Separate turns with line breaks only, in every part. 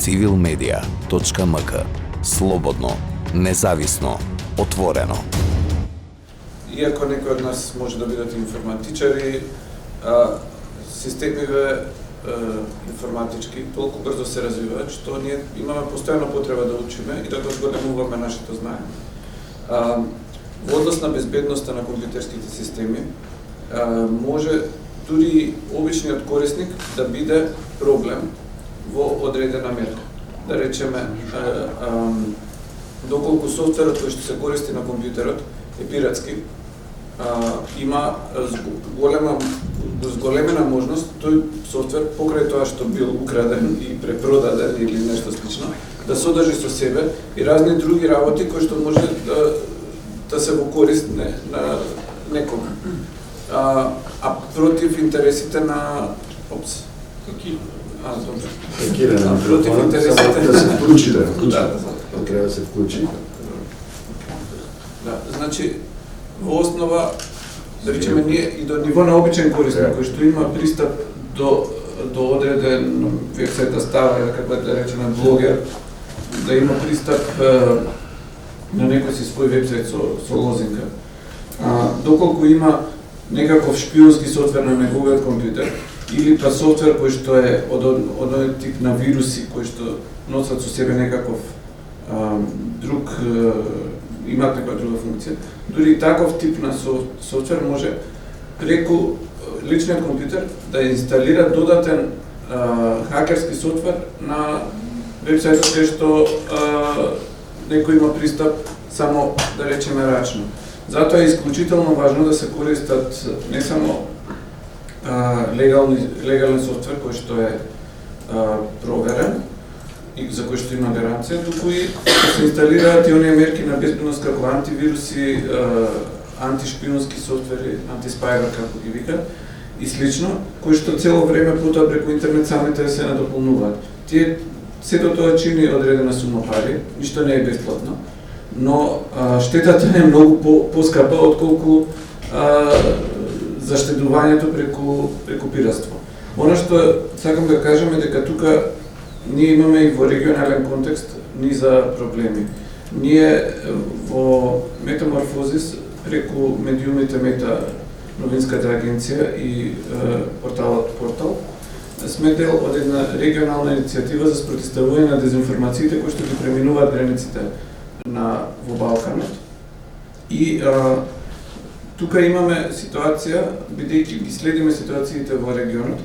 civilmedia.mk. Слободно, независно, отворено.
Иако некои од нас може да бидат информатичари, системиве информатички толку брзо се развиваат, што ние имаме постојано потреба да учиме и да го зголемуваме нашето знание. Во однос на безбедноста на компјутерските системи, може дури обичниот корисник да биде проблем во одредена мера. Да речеме, доколку софтверот кој што се користи на компјутерот е пиратски, има зголемена можност тој софтвер покрај тоа што бил украден и препродаден или нешто слично, да содржи со себе и разни други работи кои што може да се во корист на некого. Против интересите на против интересите
да се вклучи,
треба
да се вклучи.
Да, значи во основа, да речеме, ние и до ниво на обичен корисник кој што има пристап до одреден вебсайт да става, како да речеме блогер, да има пристап на некој си свој вебсайт со лозинка. Доколку има некаков шпионски софтвер на неговиот компјутер или па софтвер кој што е од оној тип на вируси кои што носат со себе некаков друг имаат некоја друга функција, дури таков тип на софтвер може преку личниот компјутер да инсталира додатен хакерски софтвер на вебсајтот кај што некој има пристап само, да речеме, рачно. Затоа е исклучително важно да се користат не само легален софтвер кој што е проверен и за кој што има гаранција, туку и да се инсталираат и оние мерки на безбедност како антивируси, антишпионски софтвери, антиспайвер како ги викат и слично, кои што цело време потоа преку интернет самите се надополнуваат. Тие сето тоа чини одредена сума пари, ништо не е бесплатно, но штетата е многу поскапа отколку заштедувањето преку пиратство. Она што сакам да кажам е дека тука ние имаме и во регионален контекст низа проблеми. Ние во Метаморфозис преку медиумите Мета, новинската агенција и порталот Портал сме дел од една регионална иницијатива за спротивставување на дезинформациите кои што ги преминуваат границите во Балканот. И тука имаме ситуација, бидејќи ги следиме ситуациите во регионот,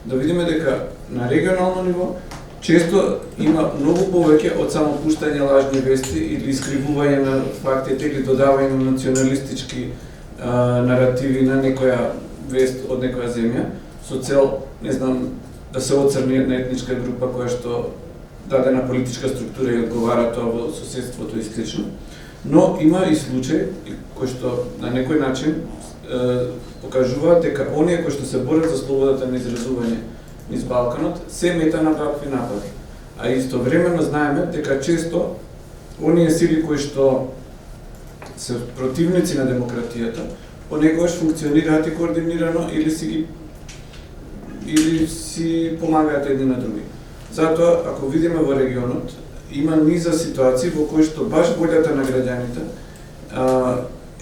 да видиме дека на регионално ниво често има многу повеќе од само пуштање лажни вести или искривување на фактите или додавање на националистички наративи на некоја вест од некоја земја со цел, не знам, да се оцрни една етничка група која што дадена политичка структура и одговара тоа во соседството и слично. Но има и случаи кои што на некој начин покажуваат дека оние кои што се борат за слободата на изразување низ Балканот се мета на вакви напади. А истовремено знаеме дека често оние сили кои што се противници на демократијата понекогаш функционираат и координирано или си помагаат едни на други. Затоа, ако видиме во регионот, има низа ситуации во кои што баш волјата на граѓаните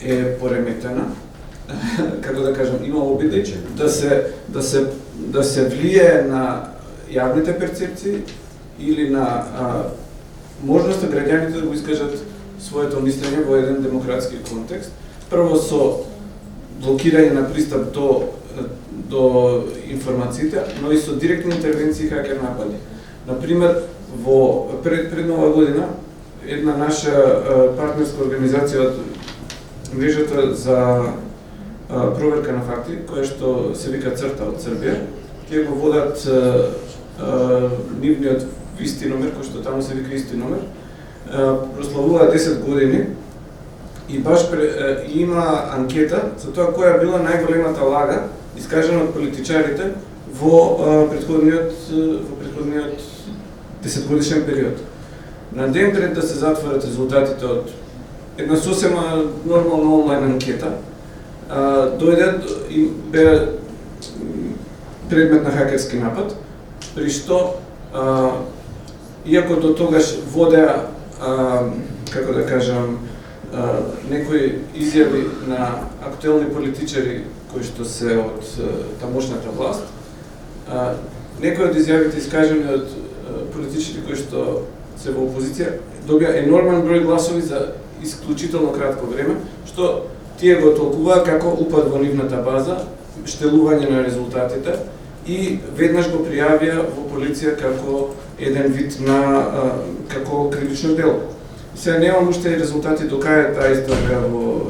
е пореметена, како да кажам, има обиди да се влие на јавните перцепции или на можноста граѓаните да го искажат своето мислење во еден демократски контекст. Прво со блокирање на пристап до информациите, но и со директни интервенции и хакер напади. Например, пред нова година, една наша партнерска организација од мрежата за проверка на факти, која што се вика Црта од Србија, тие го водат нивниот исти номер, кој што таму се вика исти номер, прославува 10 години и баш има анкета за тоа која била најголемата лага искажана од политичарите во претходниот 10-годишен период. На ден пред да се затворат резултатите од една сосема нормална онлайн анкета, дојдат и беа предмет на хакерски напад, при што иако до тогаш водеа, како да кажам, некои изјави на актуелни политичари кои што се од тамошната власт, некои од изјавите искажани од политичари кои што се во опозиција добија енормен број гласови за исклучително кратко време, што тие го толкуваат како упад во нивната база, штелување на резултатите и веднаш го пријавија во полиција како еден вид на како кривично дело. Сега немам уште резултати до кај таа историја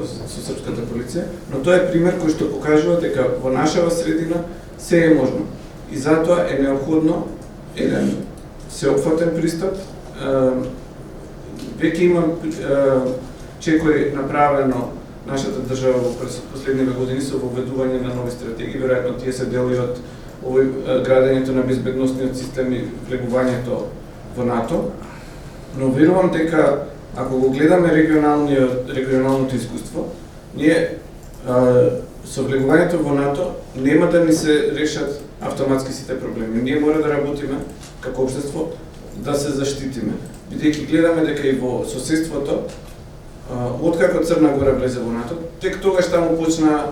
со српската полиција, но тоа е пример кој што покажува дека во нашава средина се е можно. И затоа е неопходно еден сеопфатен пристап. Веќе има чекори направено нашата држава во последниве години со воведување на нови стратегии, веројатно тие се дели од овој градењето на безбедносниот систем и влегувањето во НАТО. Но верувам дека ако го гледаме регионалното искуство, ние со влегувањето во НАТО нема да ни се решат автоматски сите проблеми. Ние мора да работиме како општество да се заштитиме. Бидејќи гледаме дека и во соседството, откако Црна Гора влезе во НАТО, тек тогаш таму почна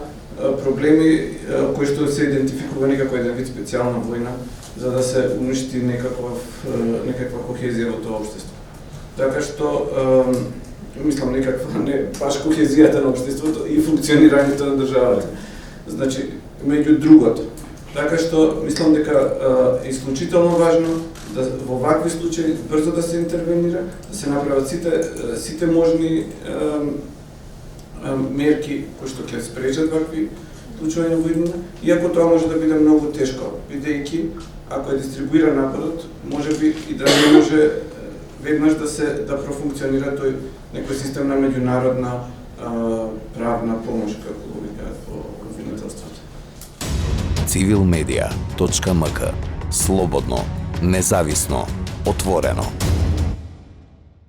проблеми кои што се идентификувани како еден вид специјална војна за да се уништи некаква кохезија во тоа општество. Така што мислам некаква не баш кохезијата на општеството и функционирањето на државата. Значи меѓу другото. Така што мислам дека е исклучително важно да во вакви случаи брзо да се интервенира, да се направат сите можни мерки кои што ќе спречат вакви случаи на војна, иако тоа може да биде многу тешко, бидејќи ако е дистрибуиран нападот, можеби и да не може веднаш да профункционира тој некој систем на меѓународна правна помош, како го викаат во обвинителството.
civilmedia.mk. Слободно, независно, отворено.